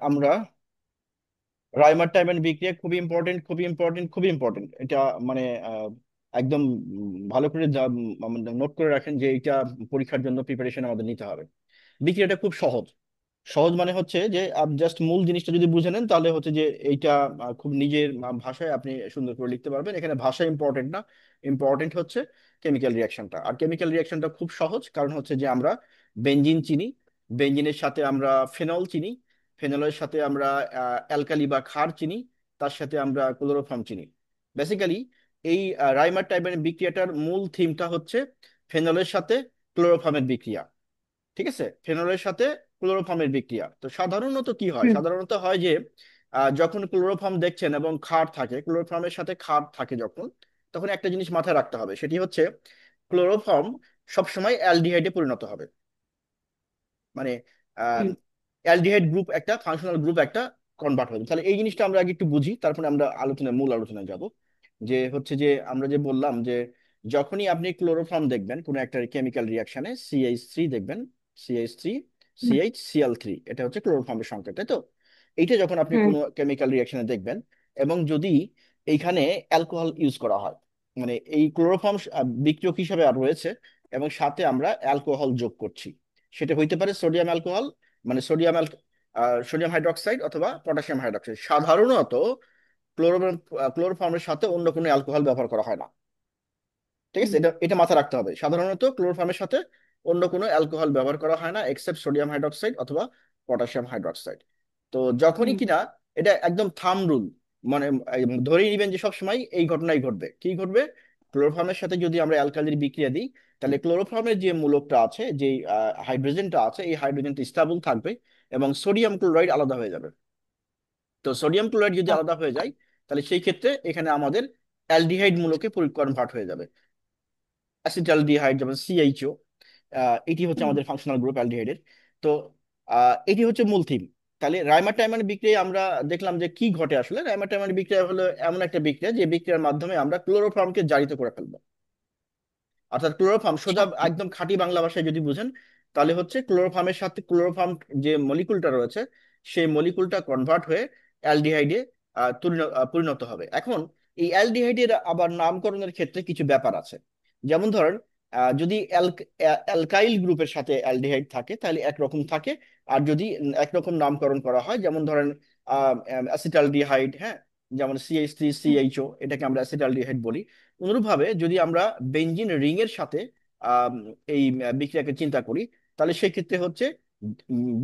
আমরা রাইমার টাইম বিক্রিয়া খুবই ইম্পর্টেন্ট, খুবই ইম্পর্টেন্ট, খুবই ইম্পর্টেন্ট। এটা মানে আহ, একদম ভালো করে নোট করে রাখেন যে এটা পরীক্ষার জন্য প্রিপারেশন আমাদের নিতে হবে। বিক্রিয়াটা খুব সহজ। সহজ মানে হচ্ছে যে জাস্ট মূল জিনিসটা যদি বুঝে নেন তাহলে হচ্ছে যে এইটা খুব নিজের ভাষায় আপনি সুন্দর করে লিখতে পারবেন। এখানে ভাষা ইম্পর্টেন্ট না, ইম্পর্টেন্ট হচ্ছে কেমিক্যাল রিয়াকশনটা। আর কেমিক্যাল রিয়াকশনটা খুব সহজ, কারণ হচ্ছে যে আমরা বেনজিন চিনি, বেনজিনের সাথে আমরা ফেনল চিনি, ফেনলের সাথে আমরা অ্যালকালি বা ক্ষার চিনি, তার সাথে আমরা ক্লোরোফর্ম চিনি। বেসিক্যালি এই রাইমার টাইপের বিক্রিয়াটার মূল থিমটা হচ্ছে ফেনলের সাথে ক্লোরোফর্মের বিক্রিয়া। ঠিক আছে, ফেনলের সাথে ক্লোরোফর্মের বিক্রিয়া। তো সাধারণত কি হয়, হুম। সাধারণত হয় যে যখন ক্লোরোফর্ম দেখছেন এবং ক্ষার থাকে, ক্লোরোফর্মের সাথে ক্ষার থাকে যখন, তখন একটা জিনিস মাথায় রাখতে হবে, সেটি হচ্ছে ক্লোরোফর্ম সবসময় অ্যালডিহাইডে পরিণত হবে। মানে হুম। অ্যালডিহাইড গ্রুপ একটা ফাংশনাল গ্রুপ একটা কনভার্ট হবে। তাহলে এই জিনিসটা আমরা আগে একটু বুঝি, তারপরে আমরা মূল আলোচনায় যাব। যে হচ্ছে যে আমরা যে বললাম যে যখনই আপনি ক্লোরোফর্ম দেখবেন কোনো একটা কেমিক্যাল রিয়াকশনে, CH3 দেখবেন, CH3 হুম। CH Cl3, এটা হচ্ছে ক্লোরোফর্মের সংকেত, তাই তো? এইটা যখন আপনি হুম। কোনো কেমিক্যাল রিয়াকশনে দেখবেন এবং যদি এইখানে অ্যালকোহল ইউজ করা হয়, মানে এই ক্লোরোফর্ম বিক্রিয়ক হিসাবে আর রয়েছে এবং সাথে আমরা অ্যালকোহল যোগ করছি, সেটা হইতে পারে সোডিয়াম অ্যালকোহল, মানে সোডিয়াম হাইড্রোক্সাইড অথবা পটাশিয়াম হাইড্রোক্সাইড। সাধারণত ক্লোরো ক্লোরোফর্মের সাথে অন্য কোনো অ্যালকোহল ব্যবহার করা হয় না। ঠিক আছে, হুম। এটা এটা মাথায় রাখতে হবে। সাধারণত ক্লোরোফর্মের সাথে অন্য কোনো অ্যালকোহল ব্যবহার করা হয় না এক্সেপ্ট সোডিয়াম হাইড্রোক্সাইড অথবা পটাশিয়াম হাইড্রোক্সাইড। তো যখনই হুম। কিনা এটা একদম থাম রুল, মানে ধরেই নেবেন যে সবসময় এই ঘটনাই ঘটবে। কি ঘটবে? ক্লোরোফর্মের সাথে যদি আমরা অ্যালকালির বিক্রিয়া দিই, তাহলে ক্লোরোফর্মের যে মূলকটা আছে, যে হাইড্রোজেনটা আছে, এই হাইড্রোজেনটা স্টেবল থাকবে এবং সোডিয়াম ক্লোরাইড আলাদা হয়ে যাবে। তো সোডিয়াম ক্লোরাইড যদি আলাদা হয়ে যায়, তাহলে সেই ক্ষেত্রে এখানে আমাদের অ্যালডিহাইড মূলকে কনভার্ট হয়ে যাবে, অ্যাসিটালডিহাইড, যেমন CHO। এটি হচ্ছে হুম। আমাদের ফাংশনাল গ্রুপ অ্যালডিহাইডের। তো এটি হচ্ছে মূল থিম। তাহলে রাইমার টাইমার বিক্রিয়া আমরা দেখলাম যে কি ঘটে। আসলে রাইমার টাইমার বিক্রিয়া হলো এমন একটা বিক্রিয়া যে বিক্রিয়ার মাধ্যমে আমরা ক্লোরোফর্মকে জারিত করে ফেলবো। অর্থাৎ ক্লোরোফর্ম সোজা আচ্ছা। একদম খাঁটি বাংলা ভাষায় যদি বুঝেন, তাহলে হচ্ছে ক্লোরোফর্মের সাথে ক্লোরোফর্ম যে মলিকুলটা রয়েছে, সেই মলিকুলটা কনভার্ট হয়ে অ্যালডিহাইডে পরিণত হবে। এখন এই অ্যালডিহাইডের আবার নামকরণের ক্ষেত্রে কিছু ব্যাপার আছে। যেমন ধরেন যদি অ্যালকাইল গ্রুপের সাথে অ্যালডিহাইড থাকে তাহলে একরকম থাকে, আর যদি একরকম নামকরণ করা হয়, যেমন ধরেন অ্যাসিটালডিহাইড, হ্যাঁ, যেমন হুম। CH3CHO, এটাকে আমরা অ্যাসিটালডিহাইড বলি। অনুরূপভাবে যদি আমরা বেনজিন রিং এর সাথে আম, এই বিক্রিয়াকে চিন্তা করি, তাহলে সেক্ষেত্রে হচ্ছে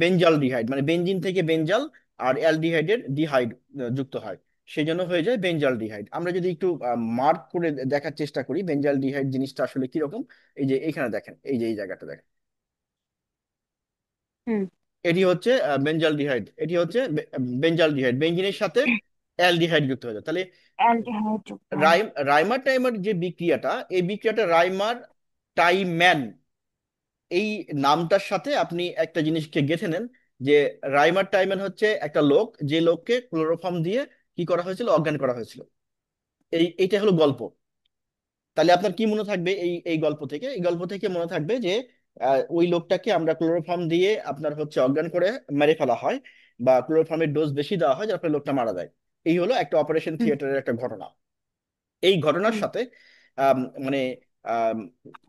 বেঞ্জাল ডিহাইড, মানে বেনজিন থেকে বেঞ্জাল আর অ্যালডিহাইডের ডিহাইড যুক্ত হয়, সেই জন্য হয়ে যায় বেঞ্জাল ডিহাইড। আমরা যদি একটু মার্ক করে দেখার চেষ্টা করি বেঞ্জাল ডিহাইড জিনিসটা আসলে কিরকম, এই যে এখানে দেখেন, এই যে এই জায়গাটা দেখেন, হুম। এটি হচ্ছে বেঞ্জাল ডিহাইড, এটি হচ্ছে বেঞ্জাল ডিহাইড, বেঞ্জিনের সাথে অ্যালডিহাইড যুক্ত হয়ে যায়। তাহলে অ্যালডিহাইড যুক্ত হয়। রাইমার টাইমার যে বিক্রিয়াটা, এই বিক্রিয়াটা রাইমার টাইম্যান, এই নামটার সাথে আপনি একটা জিনিসকে গেঁথে নেন যে রাইমার টাইম্যান হচ্ছে একটা লোক, যে লোককে ক্লোরোফর্ম দিয়ে কি করা হয়েছিল, অজ্ঞান করা হয়েছিল। এইটা হলো গল্প। তাহলে আপনার কি মনে থাকবে এই এই গল্প থেকে? এই গল্প থেকে মনে থাকবে যে ওই লোকটাকে আমরা ক্লোরোফর্ম দিয়ে আপনার হচ্ছে অজ্ঞান করে মেরে ফেলা হয়, বা ক্লোরোফর্মের ডোজ বেশি দেওয়া হয়, যার ফলে লোকটা মারা যায়। এই হলো একটা অপারেশন হুম। থিয়েটারের একটা ঘটনা। এই ঘটনার হুম। সাথে মানে আম,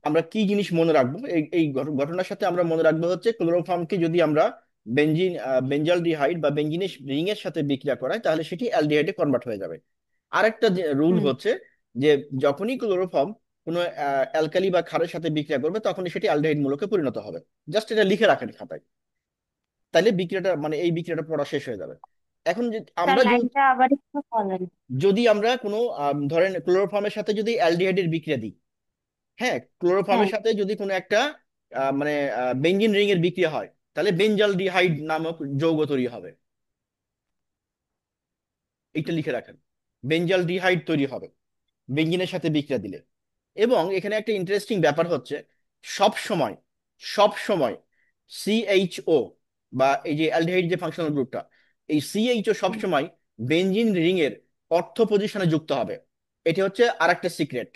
আমরা কি জিনিস মনে রাখবো, এই এই ঘটনার সাথে আমরা মনে রাখবো হচ্ছে ক্লোরোফর্মকে যদি আমরা বেঞ্জাল ডিহাইড বা বেঞ্জিনের রিং এর সাথে বিক্রিয়া করাই, তাহলে সেটি অ্যালডিহাইডে কনভার্ট হয়ে যাবে। আরেকটা রুল হুম। হচ্ছে যে যখনই ক্লোরোফর্ম কোনো অ্যালকালি বা ক্ষারের সাথে বিক্রিয়া করবে, তখনই সেটি অ্যালডিহাইড মূলকে পরিণত হবে। জাস্ট এটা লিখে রাখেন খাতায়, তাহলে বিক্রিয়াটা মানে এই বিক্রিয়াটা পড়া শেষ হয়ে যাবে। এখন তার আমরা লাইনটা আবার একটু বলেন। যদি আমরা কোনো ধরেন ক্লোরোফর্মের সাথে যদি অ্যালডিহাইডের বিক্রিয়া দিই, হ্যাঁ, হ্যাঁ। ক্লোরোফর্মের সাথে যদি কোনো একটা মানে বেঞ্জিন রিং এর বিক্রিয়া হয়, তাহলে বেঞ্জাল ডিহাইড নামক যৌগ তৈরি হবে। এইটা লিখে রাখেন, বেঞ্জাল ডিহাইড তৈরি হবে বেঞ্জিনের সাথে বিক্রিয়া দিলে। এবং এখানে একটা ইন্টারেস্টিং ব্যাপার হচ্ছে, সব সময়, সব সময় CHO বা এই যে অ্যালডিহাইড যে ফাংশনাল গ্রুপটা, এই CHO সব হুম। সময় বেঞ্জিন রিং এর অর্থ পজিশনে যুক্ত হবে। এটি হচ্ছে আরেকটা সিক্রেট,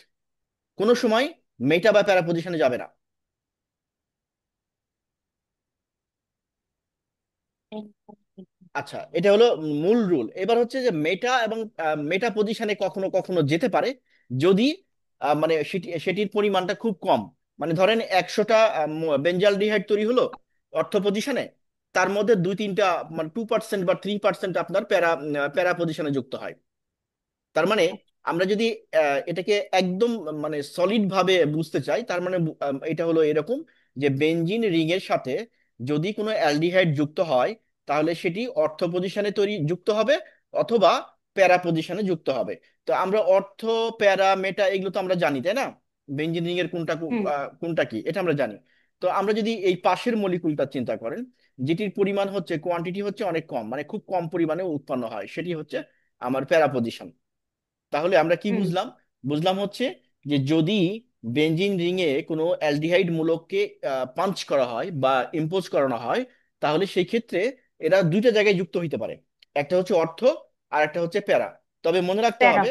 কোনো সময় মেটা বা প্যারা পজিশনে যাবে না। আচ্ছা, এটা হলো মূল রুল। এবার হচ্ছে যে মেটা এবং মেটা পজিশনে কখনো কখনো যেতে পারে যদি মানে সেটির পরিমাণটা খুব কম। মানে ধরেন 100টা বেঞ্জালডিহাইড তৈরি হলো অর্থ পজিশনে, তার মধ্যে 2-3টা মানে 2% বা 3% আপনার প্যারা পজিশনে যুক্ত হয়। তার মানে আমরা যদি এটাকে একদম মানে সলিড ভাবে বুঝতে চাই, তার মানে এটা হলো এরকম যে বেনজিন রিং এর সাথে যদি কোনো অ্যালডিহাইড যুক্ত হয়, তাহলে সেটি অর্থ পজিশনে তৈরি যুক্ত হবে অথবা প্যারা পজিশনে যুক্ত হবে। তো আমরা অর্থ, প্যারা, মেটা এগুলো তো আমরা জানি, তাই না? বেনজিন রিং এর হুম কোনটা কি এটা আমরা জানি। তো আমরা যদি এই পাশের মলিকুলটা চিন্তা করেন, যেটির পরিমাণ হচ্ছে, কোয়ান্টিটি হচ্ছে অনেক কম, মানে খুব কম পরিমাণে উৎপন্ন হয়, সেটি হচ্ছে আমার প্যারা পজিশন। তাহলে আমরা কি হুম বুঝলাম? বুঝলাম হচ্ছে যে যদি বেনজিন রিং এ কোনো অ্যালডিহাইড মূলককে পাঞ্চ করা হয় বা ইম্পোজ করানো হয়, তাহলে সেই ক্ষেত্রে এরা দুইটা জায়গায় যুক্ত হইতে পারে। একটা হচ্ছে অর্থ, আর একটা হচ্ছে প্যারা। তবে মনে রাখতে প্যারা। হবে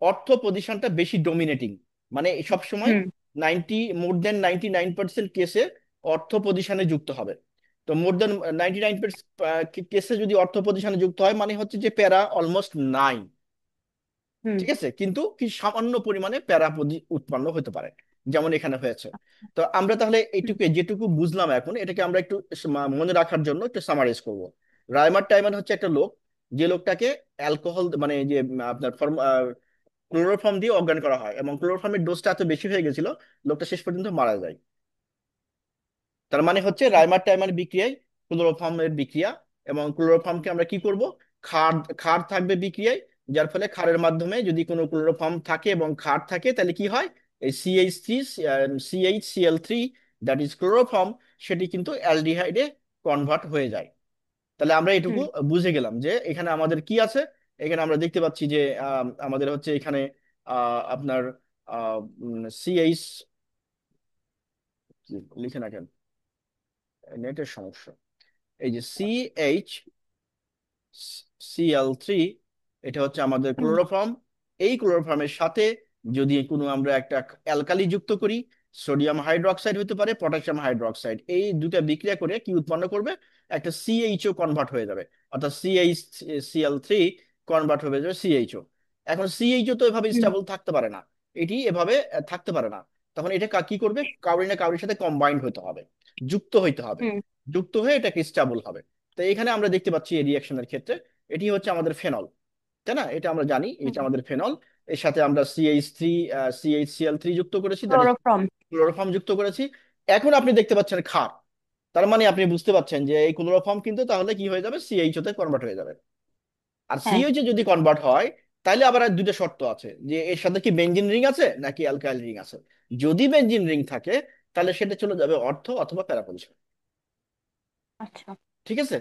অর্থ পজিশনটা বেশি ডমিনেটিং। মানে সব সময় হুম 99% কেসে অর্থ পজিশনে যুক্ত হবে। তো মোর দেন 99% কেসে যদি অর্থ পজিশনে যুক্ত হয়, মানে হচ্ছে যে প্যারা অলমোস্ট নাই। হুম ঠিক আছে, কিন্তু কি সামান্য পরিমাণে প্যারাপোজি উৎপন্ন হতে পারে, যেমন এখানে হয়েছে। তো আমরা তাহলে হুম এইটুকু যেটুকু বুঝলাম এখন, এটাকে আমরা একটু মনে রাখার জন্য একটু সামারাইজ করব। রাইমার টাইমান হচ্ছে একটা লোক, যে লোকটাকে অ্যালকোহল মানে যে আপনার ক্লোরোফর্ম দিয়ে অজ্ঞান করা হয়, এবং ক্লোরোফর্মের ডোজটা এত বেশি হয়ে গেছিল, লোকটা শেষ পর্যন্ত মারা যায়। তার মানে হচ্ছে আচ্ছা। রাইমার টাইমার বিক্রিয়ায় ক্লোরোফর্মের বিক্রিয়া, এবং ক্লোরোফর্মকে আমরা কি করব, ক্ষার ক্ষার থাকবে বিক্রিয়ায়, যার ফলে ক্ষারের মাধ্যমে যদি কোনো ক্লোরোফর্ম থাকে এবং ক্ষার থাকে, তাহলে কি হয়, এই CH3 দ্যাট ইজ ক্লোরোফর্ম, সেটি কিন্তু অ্যালডিহাইডে কনভার্ট হয়ে যায়। তাহলে আমরা এটুকু হুম বুঝে গেলাম যে এখানে আমাদের কি আছে। এখানে আমরা দেখতে পাচ্ছি যে আমাদের হচ্ছে এখানে আপনার সিএইচ, লিখে না কেন, নেটের সমস্যা। এই যে CH3, এটা হচ্ছে আমাদের হুম ক্লোরোফর্ম। এই ক্লোরোফর্মের সাথে যদি কোনো আমরা একটা অ্যালকালি যুক্ত করি, সোডিয়াম হাইড্রোক্সাইড হতে পারে, পটাশিয়াম হাইড্রোক্সাইড, এই দুটা বিক্রিয়া করে কি উৎপন্ন করবে, একটা CHO কনভার্ট হয়ে যাবে, অর্থাৎ CH Cl3 কনভার্ট হয়ে যাবে CHO। এখন CHO তো এভাবে হুম স্টেবল থাকতে পারে না, এটি এভাবে থাকতে পারে না। তখন এটা কি করবে, কাউরি না কাউরির সাথে কম্বাইন্ড হতে হবে, যুক্ত হইতে হবে, হুম যুক্ত হয়ে এটাকে স্টেবল হবে। তো এখানে আমরা দেখতে পাচ্ছি এই রিয়াকশনের ক্ষেত্রে এটি হচ্ছে আমাদের ফেনল, তাই না? এটা আমরা জানি, এটা হুম আমাদের ফেনল। এর সাথে আমরা CHCl3 যুক্ত করেছি, দ্যাট ইজ ক্লোরোফর্ম। ক্লোরোফর্ম যুক্ত করেছি। এখন আপনি দেখতে পাচ্ছেন ক্ষার। তার মানে আপনি বুঝতে পাচ্ছেন যে এই ক্লোরোফর্ম কিন্তু তাহলে কি হয়ে যাবে, CHO তে কনভার্ট হয়ে যাবে। আর হ্যাঁ। CHO যদি কনভার্ট হয়, তাহলে আবার আর দুটো শর্ত আছে, যে এর সাথে কি বেনজিন রিং আছে নাকি অ্যালকাইল রিং আছে। যদি বেনজিন রিং থাকে, তাহলে সেটা চলে যাবে অর্থ অথবা প্যারা পজিশন। আচ্ছা। ঠিক আছে,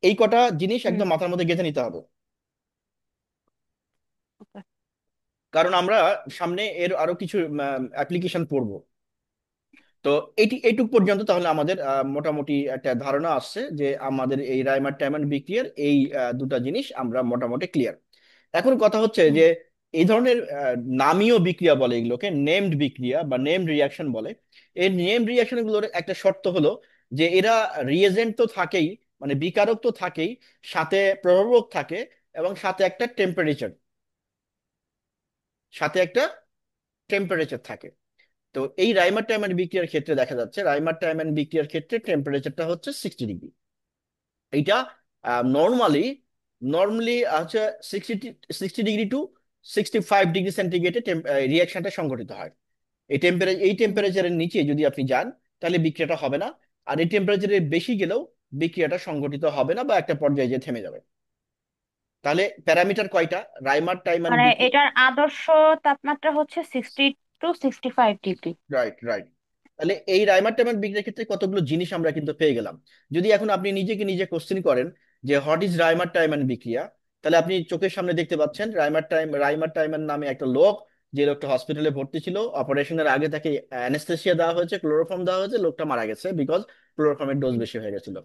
এই কটা জিনিস হুম একদম মাথার মধ্যে গেঁথে নিতে হবে, ওকে। কারণ আমরা সামনে এর আরো কিছু অ্যাপ্লিকেশন পড়বো। তো এইটুক পর্যন্ত তাহলে আমাদের মোটামুটি একটা ধারণা আসছে যে আমাদের এই রাইমার টাইমান বিক্রিয়ার এই দুটা জিনিস আমরা মোটামুটি ক্লিয়ার। এখন কথা হচ্ছে হুম যে এই ধরনের নামীয় বিক্রিয়া বলে, এগুলোকে নেমড বিক্রিয়া বা নেমড রিয়াকশন বলে। এই নেমড রিয়াকশন গুলোর একটা শর্ত হলো যে এরা রিয়েজেন্ট তো থাকেই, মানে বিকারক তো থাকেই, সাথে প্রভাবক থাকে, এবং সাথে একটা টেম্পারেচার থাকে। তো এই রাইমার টাইমান বিক্রিয়ার ক্ষেত্রে দেখা যাচ্ছে, রাইমার টাইমান বিক্রিয়ার ক্ষেত্রে টেম্পারেচারটা হচ্ছে 60 ডিগ্রি। এইটা নর্মালি নর্মালি হচ্ছে 60 60 ডিগ্রি টু 65 ডিগ্রি সেন্টিগ্রেডে রিয়াকশনটা সংঘটিত হয়। এই হুম টেম্পারেচারের নিচে যদি আপনি যান, তাহলে বিক্রিয়াটা হবে না। আর এই টেম্পারেচারের বেশি গেলেও বিক্রিয়াটা সংঘটিত হবে না, বা একটা পর্যায়ে যেয়ে থেমে যাবে। তাহলে প্যারামিটার কয়টা রাইমার টাইমান মানে বিক্রিয়া? এটার আদর্শ তাপমাত্রা হচ্ছে 60 টু 65 ডিগ্রি। Right, right. তাহলে এই রাইমার টাইমার বিক্রিয়ার ক্ষেত্রে কতগুলো জিনিস আমরা কিন্তু পেয়ে গেলাম। যদি এখন আপনি নিজেকে নিজে কোশ্চেন করেন যে হোয়াট ইজ রাইমার টাইমান বিক্রিয়া, তাহলে আপনি চোখের সামনে দেখতে পাচ্ছেন রাইমার টাইমান নামে একটা লোক, যে লোকটা হসপিটালে ভর্তি ছিল, অপারেশনের আগে তাকে অ্যানেস্থেসিয়া দেওয়া হয়েছে, ক্লোরোফর্ম দেওয়া হয়েছে, লোকটা মারা গেছে বিকজ ক্লোরোফর্মের ডোজ বেশি হয়ে গেছিল।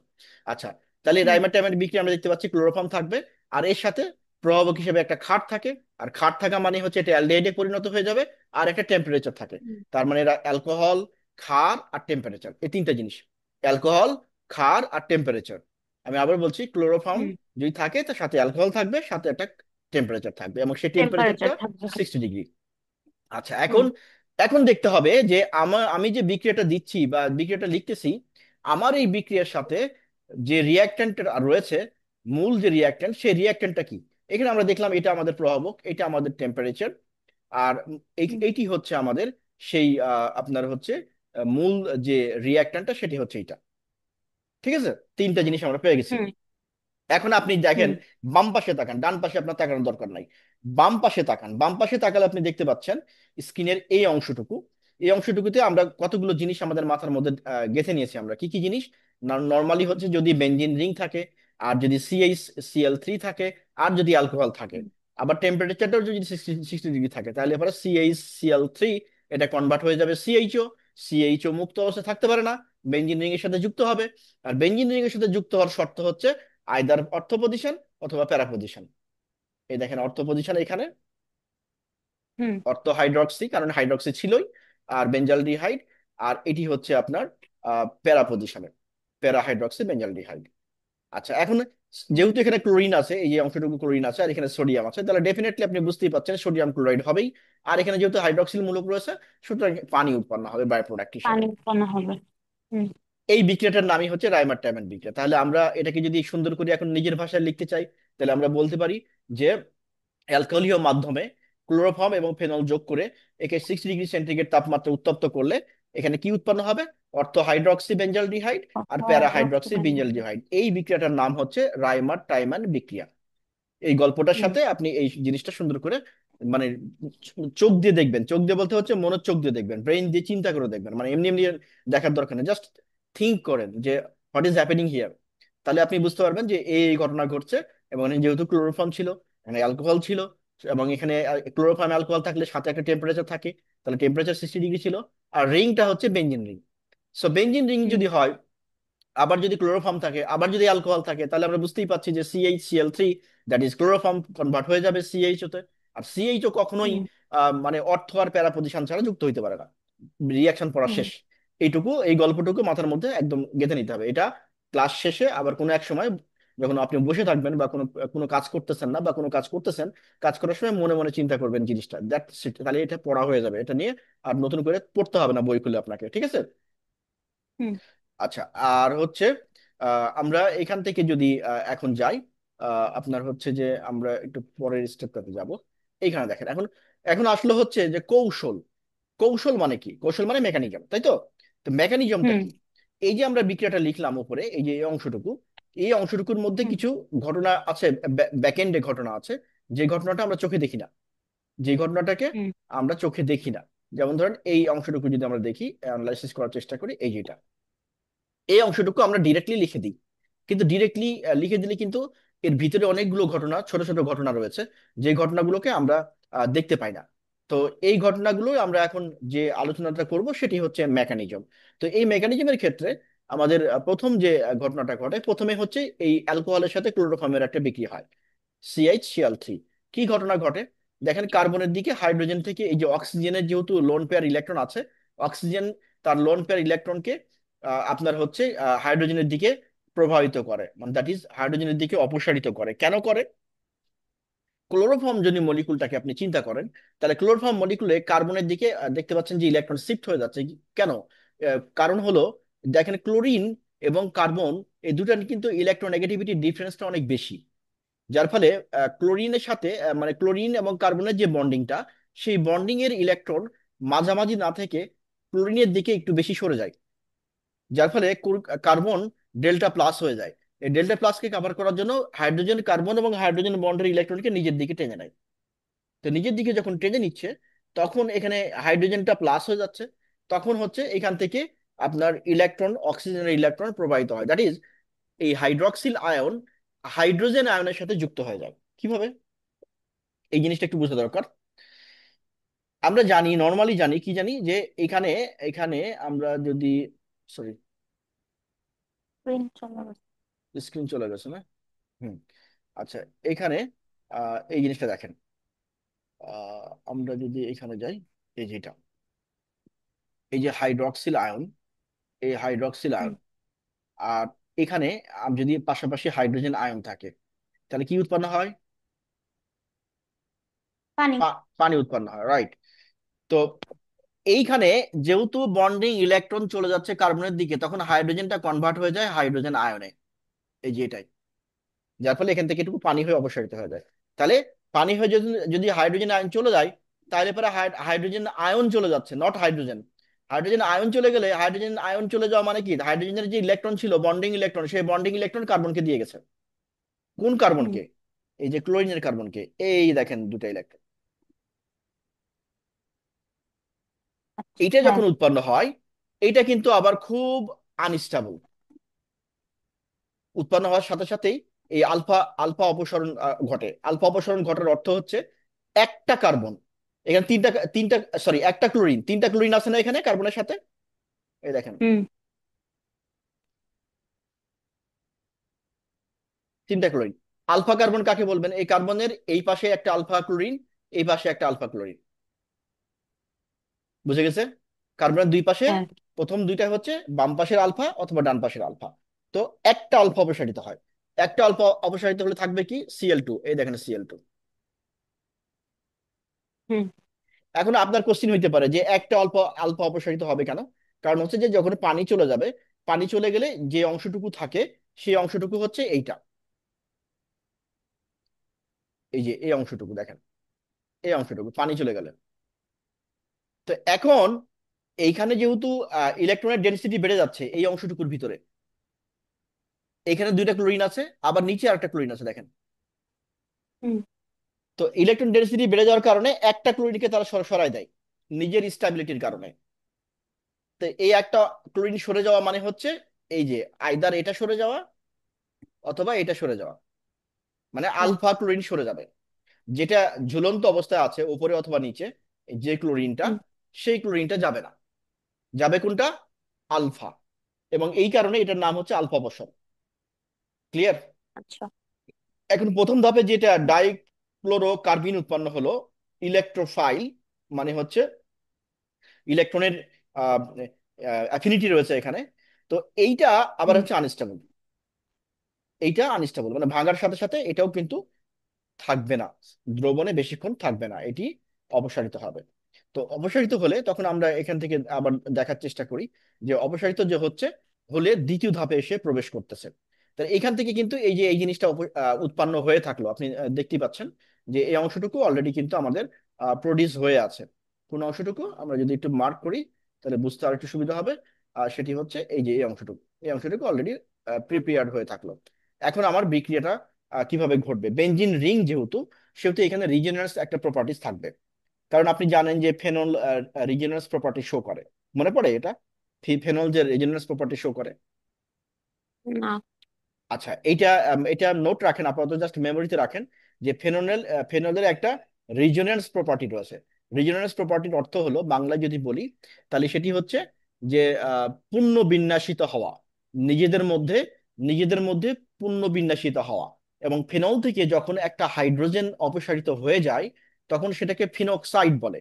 আচ্ছা, তাহলে হুম রাইমার টাইমান বিক্রিয়া আমরা দেখতে পাচ্ছি ক্লোরোফর্ম থাকবে, আর এর সাথে প্রভাবক হিসেবে একটা ক্ষার থাকে। আর ক্ষার থাকা মানে হচ্ছে এটা অ্যালডিহাইডে পরিণত হয়ে যাবে, আর একটা টেম্পারেচার থাকে। হুম তার মানে এরা অ্যালকোহল, ক্ষার আর টেম্পারেচার, এই তিনটা জিনিস। অ্যালকোহল, ক্ষার আর টেম্পারেচার। আমি আবার বলছি, ক্লোরোফর্ম, হুম যদি থাকে তার সাথে অ্যালকোহল থাকবে, সাথে একটা টেম্পারেচার থাকবে, এবং সেই টেম্পারেচার টেম্পারেচারটা থাকবে। 60 ডিগ্রি। আচ্ছা, হুম এখন এখন দেখতে হবে যে আমি যে বিক্রিয়াটা দিচ্ছি বা বিক্রিয়াটা লিখতেছি, আমার এই বিক্রিয়ার সাথে যে রিয়াক্ট্যান্ট রয়েছে, মূল যে রিয়াক্ট্যান্ট, সেই রিয়াক্ট্যান্টটা কি। এখানে আমরা দেখলাম এটা আমাদের প্রভাবক, এটা আমাদের টেম্পারেচার, আর হুম এইটি হচ্ছে আমাদের সেই আপনার হচ্ছে মূল যে রিয়াক্ট্যান্টটা, সেটি হচ্ছে এটা। ঠিক আছে, তিনটা জিনিস আমরা পেয়ে গেছি। হুম এখন আপনি দেখেন, হুম বাম পাশে তাকান, ডান পাশে আপনার তাকানোর দরকার নাই। বাম পাশে তাকান, বাম পাশে তাকালে আপনি দেখতে পাচ্ছেন স্ক্রিনের এই অংশটুকু। এই অংশটুকুতে আমরা কতগুলো জিনিস আমাদের মাথার মধ্যে গেঁথে নিয়েছি। আমরা কি কি জিনিস? নর্মালি হচ্ছে যদি বেঞ্জিন রিং থাকে, আর যদি CH CL3 থাকে, আর যদি অ্যালকোহল থাকে, হুম আবার টেম্পারেচারটাও যদি 60 ডিগ্রি থাকে, তাহলে এবার CH CL3 এটা কনভার্ট হয়ে যাবে CHO। CHO মুক্ত অবস্থায় থাকতে পারে না, বেঞ্জিন রিং এর সাথে যুক্ত হবে। আর বেঞ্জিন রিং এর সাথে যুক্ত হওয়ার শর্ত হচ্ছে আইদার অর্থো পজিশন অথবা প্যারা পজিশন। এই দেখেন অর্থো পজিশন এখানে, হুম অর্থো হাইড্রক্সি, কারণ হাইড্রক্সি ছিলই, আর বেঞ্জালডিহাইড। আর এটি হচ্ছে আপনার প্যারা পজিশনে, প্যারা হাইড্রক্সি বেঞ্জালডিহাইড। আচ্ছা, এখন হুম যেহেতু এখানে ক্লোরিন আছে, এই যে অংশটুকু ক্লোরিন আছে, আর এখানে সোডিয়াম আছে, তাহলে ডেফিনেটলি আপনি বুঝতেই পারছেন সোডিয়াম ক্লোরাইড হবেই। আর এখানে যেহেতু হাইড্রক্সিল মূলক রয়েছে, সুতরাং পানি উৎপন্ন হবে বাই প্রোডাক্ট হিসাবে। পানি উৎপন্ন হবে। হুম এই বিক্রিয়াটার নামই হচ্ছে রাইমার টাইমান বিক্রিয়া। তাহলে আমরা এটাকে যদি সুন্দর করে এখন নিজের ভাষায় লিখতে চাই, তাহলে আমরা বলতে পারি যে অ্যালকোহলীয় মাধ্যমে ক্লোরোফর্ম এবং ফেনল যোগ করে একে 60 ডিগ্রি সেন্টিগ্রেড তাপমাত্রা উত্তপ্ত করলে এখানে কি উৎপন্ন হবে? অর্থো হাইড্রক্সি বেঞ্জালডিহাইড আর প্যারা হাইড্রক্সি হাইড্রোক্সিবেন। বেঞ্জালডিহাইড। এই বিক্রিয়াটার নাম হচ্ছে রাইমার টাইমান বিক্রিয়া। এই গল্পটার হুম সাথে আপনি এই জিনিসটা সুন্দর করে, মানে চোখ দিয়ে দেখবেন, চোখ দিয়ে বলতে হচ্ছে মনের চোখ দিয়ে দেখবেন, ব্রেইন দিয়ে চিন্তা করে দেখবেন, মানে এমনি এমনি দেখার দরকার নেই, জাস্ট থিঙ্ক করেন যে হোয়াট ইজ হ্যাপেনিং হিয়ার। তাহলে আপনি বুঝতে পারবেন যে এই ঘটনা ঘটছে। এবং এখানে যেহেতু ক্লোরোফর্ম ছিল, এখানে অ্যালকোহল ছিল, এবং এখানে ক্লোরোফর্ম অ্যালকোহল থাকলে সাথে একটা টেম্পারেচার থাকে, তাহলে টেম্পারেচার 60 ডিগ্রি ছিল। আর রিংটা হচ্ছে benzene ring. So benzene ring হুম যদি হয়, আবার যদি ক্লোরোফর্ম থাকে, আবার যদি অ্যালকোহল থাকে, তাহলে আমরা বুঝতেই পারছি যে CH CL3, that is chloroform, convert হয়ে যাবে CHO তে। আর CHO কখনোই হুম মানে অর্থ আর প্যারা পজিশন ছাড়া যুক্ত হইতে পারে না। রিয়াকশন পড়া হুম শেষ। এইটুকু, এই গল্পটুকু মাথার মধ্যে একদম গেঁথে নিতে হবে। এটা ক্লাস শেষে আবার কোনো এক সময় যখন আপনি বসে থাকবেন বা কোনো কোনো কাজ করতেছেন না, বা কোনো কাজ করতেছেন, কাজ করার সময় মনে মনে চিন্তা করবেন জিনিসটা, দ্যাটস ইট, তাহলে এটা পড়া হয়ে যাবে। এটা নিয়ে আর নতুন করে পড়তে হবে না বই খুলে আপনাকে, ঠিক আছে? হুম আচ্ছা, আর হচ্ছে আমরা এখান থেকে যদি এখন যাই, আপনার হচ্ছে যে আমরা একটু পরের স্টেপটাতে যাব। এইখানে দেখেন, এখন এখন আসলে হচ্ছে যে কৌশল। কৌশল মানে কি? কৌশল মানে মেকানিজম, তাই তো? তো মেকানিজমটা হুম কি? এই যে আমরা বিক্রিয়াটা লিখলাম উপরে, এই যে এই অংশটুকু, এই অংশটুকুর মধ্যে হুম কিছু ঘটনা আছে, ব্যাকএন্ডে ঘটনা আছে, যে ঘটনাটা আমরা চোখে দেখি না, যে ঘটনাটাকে হুম আমরা চোখে দেখি না। যেমন ধরেন এই অংশটুকু যদি আমরা দেখি, অ্যানালাইসিস করার চেষ্টা করি, এই যেটা, এই অংশটুকু আমরা ডিরেক্টলি লিখে দিই। কিন্তু ডিরেক্টলি লিখে দিলে কিন্তু এর ভিতরে অনেকগুলো ঘটনা, ছোট ছোট ঘটনা রয়েছে, যে ঘটনাগুলোকে আমরা দেখতে পাই না। তো এই ঘটনাগুলো আমরা এখন যে আলোচনাটা করব সেটি হচ্ছে মেকানিজম। তো এই মেকানিজমের ক্ষেত্রে আমাদের প্রথম যে ঘটনাটা ঘটে, প্রথমে হচ্ছে এই অ্যালকোহলের সাথে ক্লোরোফর্মের একটা বিক্রিয়া হয়, CH CL3। কি ঘটনা ঘটে? দেখেন, কার্বনের দিকে হাইড্রোজেন থেকে এই যে অক্সিজেনের যেহেতু লোন পেয়ার ইলেকট্রন আছে, অক্সিজেন তার লোন পেয়ার ইলেকট্রনকে আপনার হচ্ছে হাইড্রোজেনের দিকে প্রভাবিত করে, মানে দ্যাট ইজ হাইড্রোজেনের দিকে অপসারিত করে। কেন করে? ক্লোরোফর্ম যদি মলিকুলটাকে আপনি চিন্তা করেন, তাহলে ক্লোরোফর্ম মলিকুলে কার্বনের দিকে দেখতে পাচ্ছেন যে ইলেকট্রন শিফট হয়ে যাচ্ছে। কেন? কারণ হলো, দেখেন ক্লোরিন এবং কার্বন, এই দুটার কিন্তু ইলেকট্রোনেগেটিভিটি ডিফারেন্সটা অনেক বেশি। যার ফলে ক্লোরিনের সাথে মানে ক্লোরিন এবং কার্বনের যে বন্ডিংটা, সেই বন্ডিং এর ইলেকট্রন মাঝামাঝি না থেকে ক্লোরিনের দিকে একটু বেশি সরে যায়। যার ফলে কার্বন ডেল্টা প্লাস হয়ে যায়। এই ডেল্টা প্লাসকে কভার করার জন্য হাইড্রোজেন, কার্বন এবং হাইড্রোজেন বন্ডের ইলেকট্রনকে নিজের দিকে টেনে নেয়। তো নিজের দিকে যখন টেনে নিচ্ছে, তখন এখানে হাইড্রোজেনটা প্লাস হয়ে যাচ্ছে। তখন হচ্ছে এখান থেকে আপনার ইলেকট্রন, অক্সিজেনের ইলেকট্রন প্রবাহিত হয়, দ্যাট ইজ এই হাইড্রক্সিল আয়ন হাইড্রোজেন আয়নের সাথে যুক্ত হয়ে যায়। কিভাবে? এই জিনিসটা একটু বোঝা দরকার। আমরা জানি, নর্মালি জানি, কি জানি যে এখানে এখানে আমরা যদি, সরি, প্রিন্ট চলে গেছে। স্ক্রিন চলে গেছে না? হুম। আচ্ছা, এখানে এই জিনিসটা দেখেন, আমরা যদি এখানে যাই, এই যেটা, এই যে হাইড্রক্সিল আয়ন, এই হাইড্রক্সিল হুম আয়ন, আর এখানে যদি পাশাপাশি হাইড্রোজেন আয়ন থাকে, তাহলে কি উৎপন্ন হয়? পানি। পানি উৎপন্ন হয়, রাইট। তো এইখানে যেহেতু বন্ডিং ইলেকট্রন চলে যাচ্ছে কার্বনের দিকে, তখন হাইড্রোজেনটা কনভার্ট হয়ে যায় হাইড্রোজেন আয়নে, এই যে এটাই, যার ফলে এখান থেকে এটুকু পানি হয়ে অপসারিত হয়ে যায়। তাহলে পানি হয়ে যদি যদি হাইড্রোজেন আয়ন চলে যায়, তাহলে পরে হাইড্রোজেন আয়ন চলে যাচ্ছে, নট হাইড্রোজেন। হাইড্রোজেন আয়ন চলে গেলে, হাইড্রোজেন আয়ন চলে যাওয়া মানে কি, হাইড্রোজেনের যে ইলেকট্রন ছিল বন্ডিং ইলেকট্রন, সেই বন্ডিং ইলেকট্রন কার্বনকে দিয়ে গেছে। কোন হুম। কার্বনকে? এই যে ক্লোরিনের কার্বনকে। এই দেখেন দুটা ইলেকট্রন। আচ্ছা, এইটা হ্যাঁ। যখন উৎপন্ন হয়, এইটা কিন্তু আবার খুব আনস্টেবল। উৎপন্ন হওয়ার সাথে সাথেই এই আলফা আলফা অপসরণ ঘটে। আলফা অপসরণ ঘটার অর্থ হচ্ছে একটা কার্বন, এখানে তিনটা তিনটা সরি একটা ক্লোরিন, তিনটা ক্লোরিন আছে না এখানে কার্বনের সাথে, এই দেখেন হুম। তিনটা ক্লোরিন। আলফা কার্বন কাকে বলবেন? এই কার্বনের এই পাশে একটা আলফা ক্লোরিন, এই পাশে একটা আলফা ক্লোরিন। বুঝে গেছে? কার্বনের দুই পাশে হ্যাঁ। প্রথম দুইটা হচ্ছে বাম পাশের আলফা অথবা ডান পাশের আলফা। তো একটা আলফা অপসারিত হয়। একটা আলফা অপসারিত হলে থাকবে কি, Cl2, এই দেখেন Cl2। হুম। এখন আপনার কোশ্চিন হইতে পারে যে একটা অল্প আলফা অপসারিত হবে কেন? কারণ হচ্ছে যে যখন পানি চলে যাবে, পানি চলে গেলে যে অংশটুকু থাকে, সেই অংশটুকু হচ্ছে এইটা, এই যে এই অংশটুকু দেখেন, এই অংশটুকু পানি চলে গেলে। তো এখন এইখানে যেহেতু ইলেকট্রনের ডেনসিটি বেড়ে যাচ্ছে এই অংশটুকুর ভিতরে, এখানে দুইটা ক্লোরিন আছে, আবার নিচে আরেকটা ক্লোরিন আছে দেখেন। হুম। তো ইলেকট্রন ডেনসিটি বেড়ে যাওয়ার কারণে একটা ক্লোরিনকে তারা সরায় দেয় নিজের স্ট্যাবিলিটির কারণে। তো এই একটা ক্লোরিন সরে যাওয়া মানে হচ্ছে এই যে আইদার এটা সরে যাওয়া অথবা এটা সরে যাওয়া, মানে হ্যাঁ। আলফা ক্লোরিন সরে যাবে। যেটা ঝুলন্ত অবস্থায় আছে উপরে অথবা নিচে, যে ক্লোরিনটা, হুম। সেই ক্লোরিনটা যাবে না, যাবে কোনটা? আলফা। এবং এই কারণে এটার নাম হচ্ছে আলফা বসন। ক্লিয়ার? আচ্ছা। এখন প্রথম ধাপে যেটা ডাইক্লোরো কার্বিন উৎপন্ন হলো, ইলেকট্রোফাইল, মানে হচ্ছে ইলেকট্রনের অ্যাফিনিটি রয়েছে এখানে। তো এইটা আবার হুম। হচ্ছে আনস্টেবল। এইটা আনস্টেবল মানে ভাঙার সাথে সাথে এটাও কিন্তু থাকবে না, দ্রবণে বেশিক্ষণ থাকবে না, এটি অপসারিত হবে। তো অপসারিত হলে তখন আমরা এখান থেকে আবার দেখার চেষ্টা করি যে অপসারিত যে হচ্ছে হলে দ্বিতীয় ধাপে এসে প্রবেশ করতেছে। তাহলে এখান থেকে কিন্তু এই যে এই জিনিসটা উৎপন্ন হয়ে থাকলো, আপনি দেখতেই পাচ্ছেন যে এই অংশটুকু অলরেডি কিন্তু আমাদের প্রডিউস হয়ে আছে। কোন অংশটুকু আমরা যদি একটু মার্ক করি তাহলে বুঝতে আর একটু সুবিধা হবে। আর সেটি হচ্ছে এই যে এই অংশটুকু, এই অংশটুকু অলরেডি প্রিপেয়ার্ড হয়ে থাকলো। এখন আমার বিক্রিয়াটা কিভাবে ঘটবে? বেঞ্জিন রিং যেহেতু, সেহেতু এখানে রিজেনারেন্স একটা প্রপার্টিস থাকবে। কারণ আপনি জানেন যে ফেনল রিজেনারেন্স প্রপার্টি শো করে, মনে পড়ে এটা? ফেনল যে রিজেনারেন্স প্রপার্টি শো করে। না। আচ্ছা, এটা নোট রাখেন আপাতত, জাস্ট মেমোরিতে রাখেন যে ফেনলের একটা রিজোনেন্স প্রপার্টি রয়েছে। রিজোনেন্স প্রপার্টির অর্থ হলো, বাংলায় যদি বলি তাহলে সেটি হচ্ছে যে পূর্ণ বিন্যাসিত হওয়া, নিজেদের মধ্যে নিজেদের মধ্যে পূর্ণ বিন্যাসিত হওয়া। এবং ফেনল থেকে যখন একটা হাইড্রোজেন অপসারিত হয়ে যায়, তখন সেটাকে ফিনক্সাইড বলে।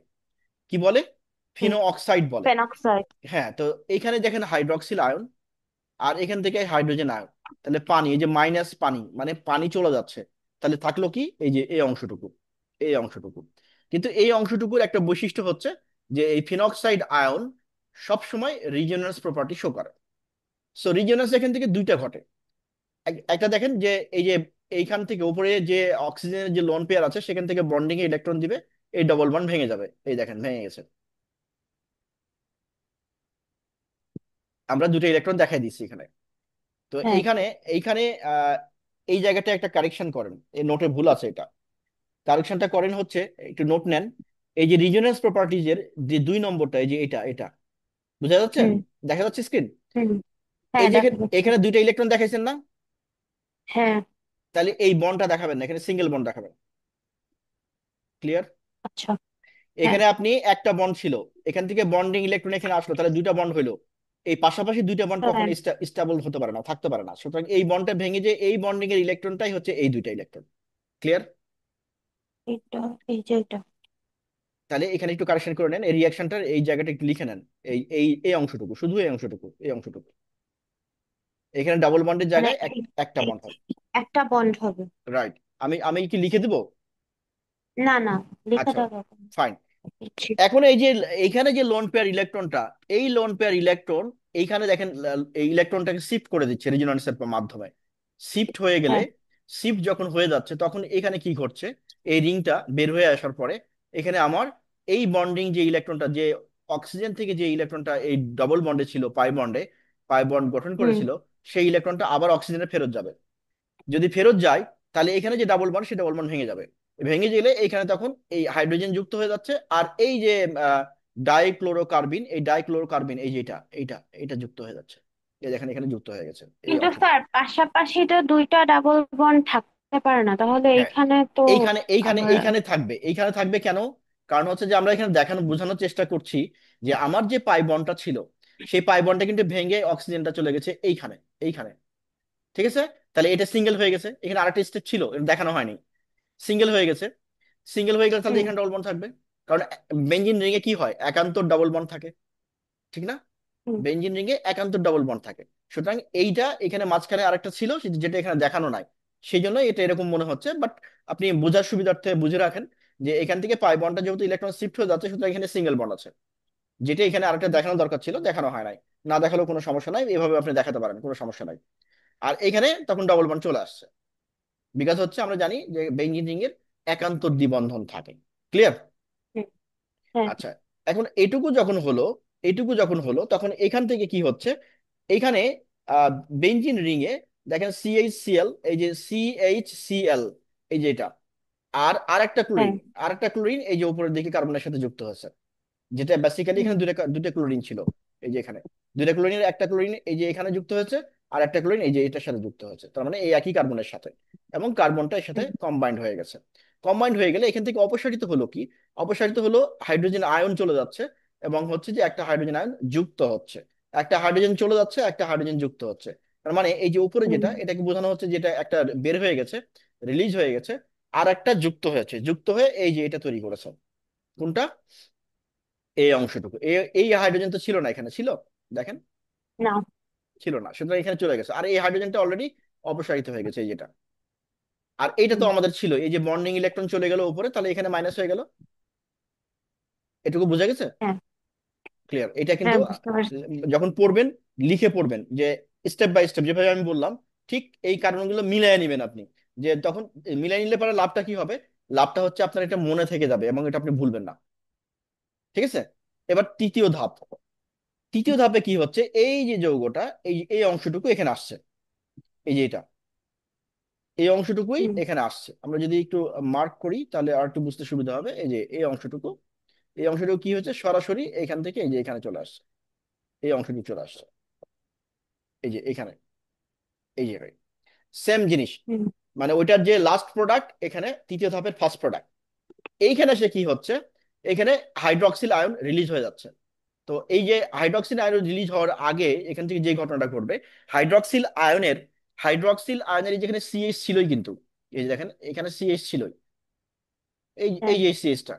কি বলে? হুম। ফিনো অক্সাইড বলে। ফেনক্সাইড। হ্যাঁ, তো এইখানে দেখেন হাইড্রক্সিল আয়ন, আর এখান থেকে হাইড্রোজেন আয়ন। তাহলে পানি, এই যে মাইনাস পানি মানে পানি চলে যাচ্ছে, তাহলে থাকলো কি, এই যে এই অংশটুকু, এই অংশটুকু। কিন্তু এই অংশটুকুর একটা বৈশিষ্ট্য হচ্ছে যে এই ফিনক্সাইড আয়ন সব সময় রিজেনারেন্স প্রপার্টি শো করে। সো রিজেনারেন্স এখান থেকে দুইটা ঘটে। একটা দেখেন যে এই যে এইখান থেকে উপরে যে অক্সিজেনের যে লোন পেয়ার আছে, সেখান থেকে বন্ডিং এ ইলেকট্রন দিবে, এই ডবল বন্ড ভেঙে যাবে, এই দেখেন ভেঙে গেছে। আমরা দুটো ইলেকট্রন দেখাই দিচ্ছি এখানে। তো হ্যাঁ। এইখানে এইখানে আহ, এই জায়গাটা একটা কারেকশন করেন, এই নোটে ভুল আছে এটা। কারেকশনটা করেন হচ্ছে, একটু নোট নেন। এই যে রিজনেন্স প্রপার্টিজের যে দুই নম্বরটা, এই যে এটা এটা বুঝা যাচ্ছে? হুম। দেখা যাচ্ছে স্ক্রিন? হুম। হ্যাঁ, এই যে দেখা যাচ্ছে। এখানে দুইটা ইলেকট্রন দেখাইছেন না? হ্যাঁ। তাহলে এই বন্ডটা দেখাবেন না, এখানে সিঙ্গেল বন্ড দেখাবেন। ক্লিয়ার? আচ্ছা। হ্যাঁ। এখানে আপনি একটা বন্ড ছিল, এখান থেকে বন্ডিং ইলেকট্রন এখানে আসলো, তাহলে দুইটা বন্ড হইলো। এই পাশাপাশি দুইটা বন্ড হ্যাঁ। কখনো স্টেবল হতে পারে না, থাকতে পারে না। সুতরাং এই বন্ডটা ভেঙে যে এই বন্ডিং এর ইলেকট্রনটাই হচ্ছে এই দুইটা ইলেকট্রন। ক্লিয়ার? এটা, এই যে এটা। তাহলে এখানে একটু কারেকশন করে নেন, এই রিয়াকশনটার এই জায়গাটা একটু লিখে নেন। এই এই এই অংশটুকু, শুধু এই অংশটুকু, এই অংশটুকু, এখানে ডাবল বন্ডের মানে জায়গায় একটা এই বন্ড হবে। একটা বন্ড হবে। রাইট। আমি আমি কি লিখে দেবো? না না, লিখে আচ্ছা, দেওয়া দরকার নেই। ফাইন। বুঝছি। এখন এই যে এইখানে যে লোন পেয়ার ইলেকট্রনটা, এই লোন পেয়ার ইলেকট্রন এইখানে দেখেন এই ইলেকট্রনটাকে শিফট করে দিচ্ছে রেজোন্যান্সের মাধ্যমে। শিফট হয়ে গেলে, হ্যাঁ। শিফট যখন হয়ে যাচ্ছে তখন এখানে কি ঘটছে, এই রিংটা বের হয়ে আসার পরে এখানে আমার এই বন্ডিং যে ইলেকট্রনটা, যে অক্সিজেন থেকে যে ইলেকট্রনটা এই ডবল বন্ডে ছিল, পাই বন্ডে, পাই বন্ড গঠন হুম। করেছিল, সেই ইলেকট্রনটা আবার অক্সিজেনে ফেরত যাবে। যদি ফেরত যায় তাহলে এখানে যে ডাবল বন্ড, সেই ডাবল বন্ড ভেঙে যাবে। ভেঙে গেলে এখানে তখন এই হাইড্রোজেন যুক্ত হয়ে যাচ্ছে, আর এই যে ডাইক্লোরোকার্বিন, এই ডাইক্লোরোকার্বিন এই যেটা, এইটা এটা যুক্ত হয়ে যাচ্ছে। এই দেখেন এখানে যুক্ত হয়ে গেছে এই কিন্তু অংশটা। স্যার পাশাপাশি তো দুইটা ডাবল বন্ড থাকতে পারে না, তাহলে হ্যাঁ, এইখানে তো এইখানে এইখানে আবার। এইখানে থাকবে, এইখানে থাকবে কেন? কারণ হচ্ছে যে আমরা এখানে দেখানো বোঝানোর চেষ্টা করছি যে আমার যে পাই বন্ডটা ছিল, সেই পাই বন্ডটা কিন্তু ভেঙে অক্সিজেনটা চলে গেছে এইখানে, এইখানে। ঠিক আছে? তাহলে এটা সিঙ্গেল হয়ে গেছে, এখানে আরেকটা স্টেপ ছিল, এটা দেখানো হয়নি। সিঙ্গেল হয়ে গেছে। সিঙ্গেল হয়ে গেলে তাহলে হুম। এখানে ডবল বন্ড থাকবে। কারণ বেঞ্জিন রিং এ কি হয়, একান্তর ডাবল বন্ড থাকে, ঠিক না? হুম। বেঞ্জিন রিং এ একান্তর ডাবল বন্ড থাকে। সুতরাং এইটা এখানে মাঝখানে আরেকটা ছিল, যেটা এখানে দেখানো নাই। সেই জন্য এটা এরকম মনে হচ্ছে, বাট আপনি বোঝার সুবিধার্থে বুঝে রাখেন যে এখান থেকে পাই বন্ডটা যেহেতু ইলেকট্রন শিফট হয়ে যাচ্ছে, সুতরাং এখানে সিঙ্গেল বন্ড আছে। যেটা এখানে আরেকটা দেখানো দরকার ছিল, দেখানো হয় নাই। না দেখালেও কোনো সমস্যা নাই, এভাবে আপনি দেখাতে পারেন, কোনো সমস্যা নাই। আর এখানে তখন ডবল বন্ড চলে আসছে, বিকজ হচ্ছে আমরা জানি যে বেঞ্জিন রিং এর একান্তর দ্বিবন্ধন থাকে। ক্লিয়ার? হুম। হ্যাঁ। আচ্ছা, এখন এটুকু যখন হলো তখন এখান থেকে কি হচ্ছে, এইখানে বেঞ্জিন রিং এ দেখেন CH Cl, এই যে CH Cl, এই যে এটা, আর আরেকটা ক্লোরিন, হ্যাঁ। আরেকটা ক্লোরিন এই যে উপরের দিকে কার্বনের সাথে যুক্ত হয়েছে, যেটা বেসিক্যালি হুম। এখানে দুটা দুটা ক্লোরিন ছিল। এই যে এখানে দুইটা ক্লোরিনের একটা ক্লোরিন এই যে এখানে যুক্ত হয়েছে, আর একটা ক্লোরিন এই যে এটার সাথে যুক্ত হয়েছে, তার মানে এই একই কার্বনের সাথে, এবং কার্বনটা এর সাথে হুম। কম্বাইন্ড হয়ে গেছে। কম্বাইন্ড হয়ে গেলে এখান থেকে অপসারিত হলো কি? অপসারিত হলো হাইড্রোজেন আয়ন চলে যাচ্ছে, এবং হচ্ছে যে একটা হাইড্রোজেন আয়ন যুক্ত হচ্ছে। একটা হাইড্রোজেন চলে যাচ্ছে, একটা হাইড্রোজেন যুক্ত হচ্ছে। তার মানে এই যে উপরে হুম। যেটা, এটাকে বোঝানো হচ্ছে যেটা একটা বের হয়ে গেছে, রিলিজ হয়ে গেছে, আর একটা যুক্ত হয়েছে, যুক্ত হয়ে এই যে এটা তৈরি করেছে। কোনটা? এই অংশটুকু, এই হাইড্রোজেন তো ছিল না, এখানে ছিল, দেখেন, না। ছিল না, সুতরাং এখানে চলে গেছে, আর এই হাইড্রোজেনটা অলরেডি অপসারিত হয়ে গেছে এই যেটা। আর এইটা তো হুম। আমাদের ছিল, এই যে বন্ডিং ইলেকট্রন চলে গেল উপরে, তাহলে এখানে মাইনাস হয়ে গেল। এটুকু বোঝা গেছে? হ্যাঁ। ক্লিয়ার? এটা কিন্তু হ্যাঁ, বুঝতে পারছি। যখন পড়বেন, লিখে পড়বেন যে স্টেপ বাই স্টেপ যেভাবে আমি বললাম, ঠিক এই কারণগুলো মিলিয়ে নেবেন আপনি। যে তখন মিলিয়ে নিলে পরে লাভটা কি হবে? লাভটা হচ্ছে আপনার এটা মনে থেকে যাবে, এবং এটা আপনি ভুলবেন না। ঠিক আছে? এবার তৃতীয় ধাপ। তৃতীয় ধাপে কি হচ্ছে, এই যে যৌগটা, এই এই অংশটুকু এখানে আসছে, এই যে এটা, এই অংশটুকুই হুম। এখানে আসছে। আমরা যদি একটু মার্ক করি তাহলে আর একটু বুঝতে সুবিধা হবে। এই যে এই অংশটুকু, এই অংশটুকু কি হচ্ছে, সরাসরি এখান থেকে এই যে এখানে চলে আসছে, এই অংশটুকু চলে আসছে, এই যে এখানে, এই যে সেম জিনিস। হুম। মানে ওইটার যে লাস্ট প্রোডাক্ট এখানে তৃতীয় ধাপের ফার্স্ট প্রোডাক্ট, এইখানে সে কি হচ্ছে, এখানে হাইড্রক্সিল আয়ন রিলিজ হয়ে যাচ্ছে। তো এই যে হাইড্রক্সিল আয়ন রিলিজ হওয়ার আগে এখান থেকে যে ঘটনাটা ঘটবে, হাইড্রক্সিল আয়নের হাইড্রক্সিল আয়নের এই যেখানে সিএইচ ছিলই কিন্তু, এই যে দেখেন এখানে সিএইচ ছিলই, এই হ্যাঁ। এই যে সিএইচটা।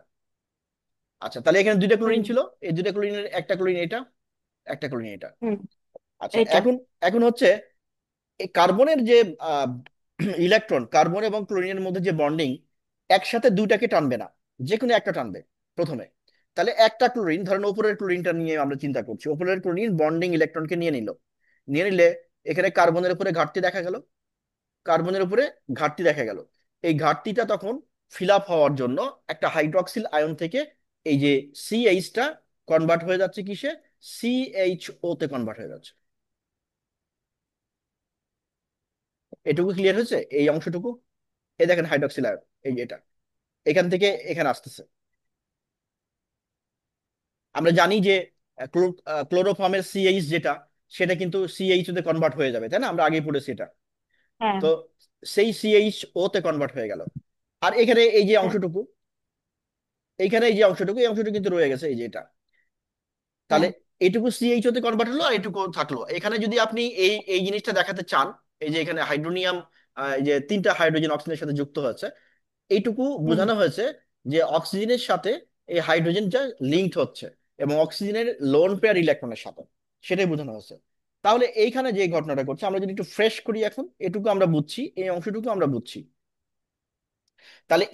আচ্ছা, তাহলে এখানে দুইটা ক্লোরিন হুম। ছিল, এই দুইটা ক্লোরিনের একটা ক্লোরিন এটা, একটা ক্লোরিন এটা। হুম। আচ্ছা, এইটা। এখন এখন হচ্ছে এই কার্বনের যে ইলেকট্রন, কার্বন এবং ক্লোরিনের মধ্যে যে বন্ডিং, একসাথে দুইটাকে টানবে না, যে কোনো একটা টানবে প্রথমে। তাহলে একটা ক্লোরিন, ধরেন উপরের ক্লোরিনটা নিয়ে আমরা চিন্তা করছি, উপরের ক্লোরিন বন্ডিং ইলেকট্রনকে নিয়ে নিল, নিয়ে নিলে এখানে কার্বনের উপরে ঘাটতি দেখা গেল, কার্বনের উপরে ঘাটতি দেখা গেল। এই ঘাটতিটা তখন ফিল আপ হওয়ার জন্য একটা হাইড্রক্সিল আয়ন থেকে এই যে সিএইচটা কনভার্ট হয়ে যাচ্ছে কিসে, CHO তে কনভার্ট হয়ে যাচ্ছে। এটুকু ক্লিয়ার হয়েছে, এই অংশটুকু? এই দেখেন হাইড্রক্সিল আয়ন, এই যে এটা এখান থেকে এখানে আসতেছে। আমরা জানি যে ক্লোরোফর্মের সিএইচ যেটা, সেটা কিন্তু CHO তে কনভার্ট হয়ে যাবে, তাই না? আমরা আগেই পড়েছি এটা। হ্যাঁ। তো সেই CHO তে কনভার্ট হয়ে গেল। আর এখানে এই যে হ্যাঁ। অংশটুকু, এইখানে এই যে অংশটুকু, এই অংশটুকু কিন্তু রয়ে গেছে, এই যে এটা। তাহলে হ্যাঁ। এইটুকু CHO তে কনভার্ট হলো, আর এইটুকু থাকলো। এখানে যদি আপনি এই এই জিনিসটা দেখাতে চান, এই যে এখানে হাইড্রোনিয়াম, এই যে তিনটা হাইড্রোজেন অক্সিজেনের সাথে যুক্ত হয়েছে, এইটুকু হুম। বোঝানো হয়েছে যে অক্সিজেনের সাথে এই হাইড্রোজেনটা লিঙ্কড হচ্ছে, এবং অক্সিজেনের লোন পেয়ার ইলেকট্রনের সাথে, সেটাই বোঝানো হয়েছে। তাহলে এইখানে যে ঘটনাটা করছে, আমরা যদি একটু ফ্রেশ করি এখন, এটুকু আমরা বুঝছি, এই অংশটুকু আমরা বুঝছি। তাহলে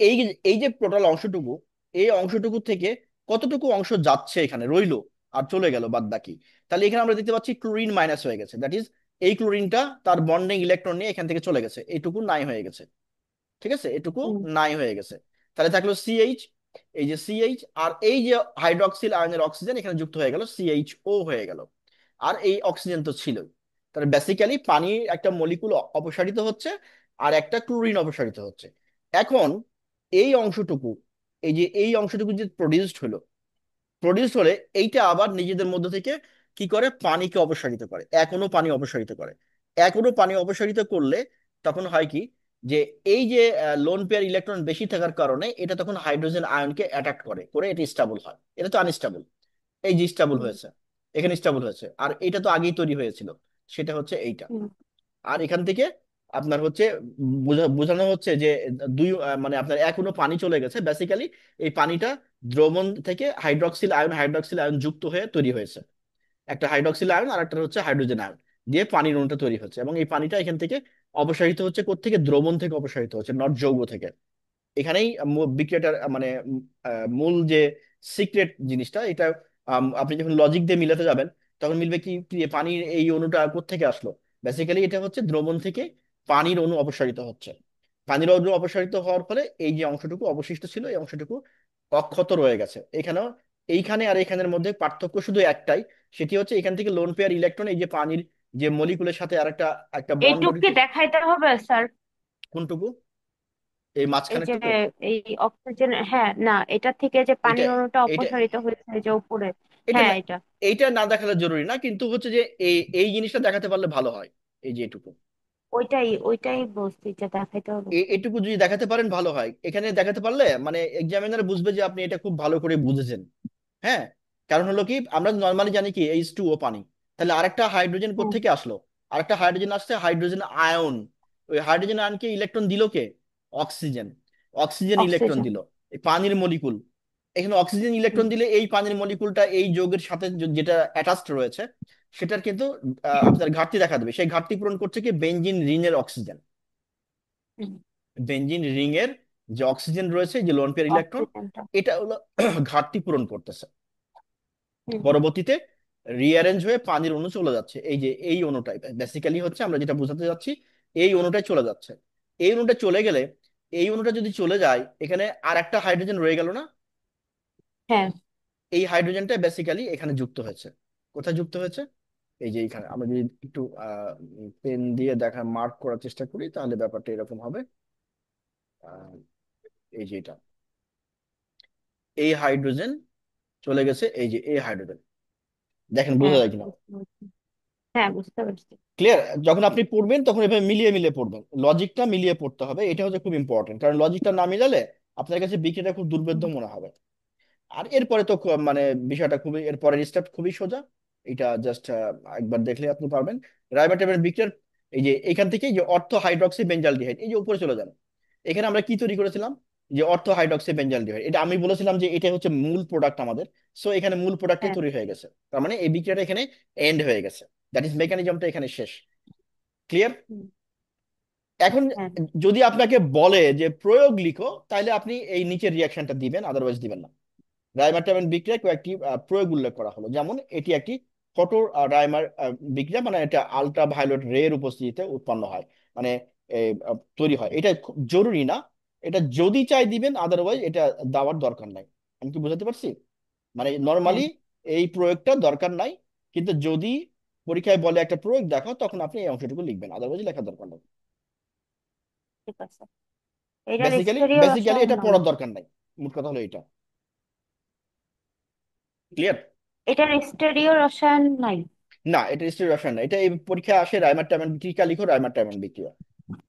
এই যে টোটাল অংশটুকু, এই অংশটুকু থেকে কতটুকু অংশ যাচ্ছে এখানে রইলো আর চলে গেল বাদ বাকি। তাহলে এখানে আমরা দেখতে পাচ্ছি ক্লোরিন মাইনাস হয়ে গেছে, দ্যাট ইজ এই ক্লোরিনটা তার বন্ডিং ইলেকট্রন নিয়ে এখান থেকে চলে গেছে, এইটুকু নাই হয়ে গেছে। ঠিক আছে, এটুকু হুম। নাই হয়ে গেছে। তাহলে থাকলো সিএইচ, এই যে সিএইচ, আর এই যে হাইড্রক্সিল আয়নের অক্সিজেন এখানে যুক্ত হয়ে গেল, সিএইচও হয়ে গেল। আর এই অক্সিজেন তো ছিল। তাহলে বেসিক্যালি পানির একটা মলিকুল অপসারিত হচ্ছে, আর একটা ক্লোরিন অপসারিত হচ্ছে। এখন এই অংশটুকু, এই যে এই অংশটুকু যে প্রডিউসড হলো, প্রডিউস হলে এইটা আবার নিজেদের মধ্য থেকে কি করে, পানিকে অপসারিত করে, এখনো পানি অপসারিত করে। এখনো পানি অপসারিত করলে তখন হয় কি, যে এই যে লোন পেয়ার ইলেকট্রন বেশি থাকার কারণে এটা তখন হাইড্রোজেন আয়নকে অ্যাটাক করে করে এটা স্টেবল হয়। এটা তো আনস্টেবল, এই যে স্টেবল হুম। হয়েছে, এখানে স্টেবল হয়েছে, আর এটা তো আগেই তৈরি হয়েছিল, সেটা হচ্ছে এইটা। হুম। আর এখান থেকে আপনার হচ্ছে বোঝানো হচ্ছে যে মানে আপনার এখনো পানি চলে গেছে বেসিক্যালি। এই পানিটা দ্রবণ থেকে হাইড্রক্সিল আয়ন, হাইড্রক্সিল আয়ন যুক্ত হয়ে তৈরি হয়েছে, একটা হাইড্রক্সিল আয়ন আর একটা হচ্ছে হাইড্রোজেন আয়ন, দিয়ে পানির অণুটা তৈরি হচ্ছে। এবং এই পানিটা এখান থেকে অপসারিত হচ্ছে, কোত্থেকে, দ্রবণ থেকে অপসারিত হচ্ছে, নট যৌগ থেকে। এখানেই বিক্রিয়াটার মানে মূল যে সিক্রেট জিনিসটা এটা। আপনি যখন লজিক দিয়ে মিলাতে যাবেন, তখন মিলবে কি, কি পানির এই অণুটা কোত্থেকে আসলো। বেসিক্যালি এটা হচ্ছে দ্রবণ থেকে পানির অণু অপসারিত হচ্ছে। পানির অণু অপসারিত হওয়ার ফলে এই যে অংশটুকু অবশিষ্ট ছিল, এই অংশটুকু অক্ষত রয়ে গেছে এখানেও। এইখানে আর এখানের মধ্যে পার্থক্য শুধু একটাই, সেটি হচ্ছে এখান থেকে লোন পেয়ার ইলেকট্রন এই যে পানির যে মলিকুলের সাথে আর একটা একটা বন্ড এইটুক কি গঠিত। দেখাইতে হবে স্যার? কোনটুকু? এই এই মাঝখানের যে টুকু? এই অক্সিজেন, হ্যাঁ না, এটা থেকে যে এটা পানির অণুটা এটা অপসারিত হয়েছে এই যে উপরে। এটা হ্যাঁ না, এটা। এইটা না দেখালে জরুরি না, কিন্তু হচ্ছে যে এই এই জিনিসটা দেখাতে পারলে ভালো হয়। এই যে এটুকু, ওইটাই ওইটাই বলছি যে দেখাইতে হবে। এটুকু যদি দেখাতে পারেন ভালো হয়। এখানে দেখাতে পারলে মানে এক্সামিনার বুঝবে যে আপনি এটা খুব ভালো করে বুঝেছেন। হ্যাঁ, কারণ হলো কি, আমরা নর্মালি জানি কি H2O পানি। তাহলে আরেকটা হাইড্রোজেন হ্যাঁ। কোত্থেকে আসলো, আরেকটা হাইড্রোজেন আসছে, হাইড্রোজেন আয়ন। ওই হাইড্রোজেন আয়নকে ইলেকট্রন দিল কে? অক্সিজেন। Oxygen electron oxygen. দিল এই পানির মলিকুল। এখানে অক্সিজেন ইলেকট্রন দিলে এই পানির মলিকুলটা এই যৌগের সাথে যেটা অ্যাটাচড রয়েছে, সেটার কিন্তু আপনার ঘাটতি দেখা দেবে। সেই ঘাটতি পূরণ করছে কি, বেঞ্জিন রিং এর অক্সিজেন। বেঞ্জিন রিং এর যে অক্সিজেন রয়েছে, যে লোন পেয়ার ইলেকট্রন, অক্সিজেনটা। এটা হলো ঘাটতি পূরণ করতেছে। হুম। পরবর্তীতে রিঅ্যারেঞ্জ হয়ে পানির অণু চলে যাচ্ছে, এই যে এই অণুটাই বেসিক্যালি হচ্ছে আমরা যেটা বোঝাতে যাচ্ছি, এই অণুটাই চলে যাচ্ছে। এই অণুটা চলে গেলে, এই অণুটা যদি চলে যায়, এখানে আর একটা হাইড্রোজেন রয়ে গেল না? হ্যাঁ। এই হাইড্রোজেনটা বেসিক্যালি এখানে যুক্ত হয়েছে। কোথায় যুক্ত হয়েছে? এই যে এইখানে আমরা যদি একটু পেন দিয়ে দেখা মার্ক করার চেষ্টা করি, তাহলে ব্যাপারটা এরকম হবে। আহ, এই যে এটা, এই হাইড্রোজেন চলে গেছে, এই যে এই হাইড্রোজেন। দেখেন বোঝা হ্যাঁ যায় কিনা? বুঝতে পারছি। হ্যাঁ বুঝতে পারছি। ক্লিয়ার? যখন আপনি পড়বেন তখন এভাবে মিলিয়ে মিলিয়ে পড়বেন, লজিকটা মিলিয়ে পড়তে হবে, এটা হচ্ছে খুব ইম্পর্টেন্ট। কারণ লজিকটা না মিলালে আপনার কাছে বিক্রিটা খুব দুর্বোধ্য হুম। মনে হবে। আর এরপরে তো মানে বিষয়টা খুবই, এরপরের স্টেপ খুবই সোজা। এটা জাস্ট একবার দেখলে আপনি পারবেন। রাইবোটাইপের বিক্রিয়ার এই যে এখান থেকে যে অর্থ হাইড্রক্সি বেঞ্জালডিহাইড, এই যে উপরে চলে যান, এখানে আমরা কি তৈরি করেছিলাম, যে অর্থ হাইড্রক্সি বেঞ্জালডিহাইড, এটা আমি বলেছিলাম যে এটা হচ্ছে মূল প্রোডাক্ট আমাদের। সো এখানে মূল প্রোডাক্টই হ্যাঁ। তৈরি হয়ে গেছে, তার মানে এই বিক্রিয়াটা এখানে এন্ড হয়ে গেছে। দ্যাট ইজ মেকানিজমটা এখানে শেষ। ক্লিয়ার? হুম। এখন হ্যাঁ। যদি আপনাকে বলে যে প্রয়োগ লিখো, তাহলে আপনি এই নিচের রিয়াকশনটা দিবেন, আদারওয়াইজ দিবেন না। রাইমার বিক্রিয়ায় কয়েকটি প্রয়োগ উল্লেখ করা হলো, যেমন এটি একটি ফটো রাইমার বিক্রিয়া, মানে এটা আলট্রা ভায়োলেট রে এর উপস্থিতিতে উৎপন্ন হয়, মানে তৈরি হয়। এটা খুব জরুরি না, এটা যদি চাই দিবেন, আদারওয়াইজ এটা দেওয়ার দরকার নাই। আমি কি বোঝাতে পারছি? মানে হ্যাঁ নর্মালি এই প্রয়োগটা দরকার নাই, কিন্তু যদি পরীক্ষায় বলে একটা প্রয়োগ দেখো, তখন আপনি এই অংশটুকু লিখবেন, আদারওয়াইজ লেখার দরকার নেই। ঠিক আছে। এটার বেসিক্যালি স্তরীয় বেসিক্যালি রসায়ন এটা নাই? পড়ার দরকার নাই, মোট কথা হলো এটা। ক্লিয়ার? এটার স্তরীয় রসায়ন নাই? না, এটা স্টেরিও রসায়ন না, এটা এই পরীক্ষায় আসে রাইমার টাইমান টিকা লিখো, রাইমার টাইমান বিক্রিয়া।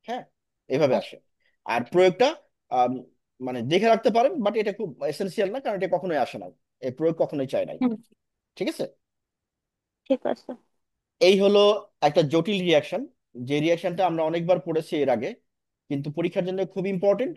হ্যাঁ, এভাবে আসে। আর প্রয়োগটা আম, মানে দেখে রাখতে পারেন, বাট এটা খুব এসেনশিয়াল না, কারণ এটা কখনোই আসে না, এই প্রয়োগ কখনোই চায় নাই। হুম। ঠিক আছে? ঠিক আছে। এই হলো একটা জটিল রিয়াকশন, যে রিয়াকশনটা আমরা অনেকবার পড়েছি এর আগে, কিন্তু পরীক্ষার জন্য খুব ইম্পর্টেন্ট।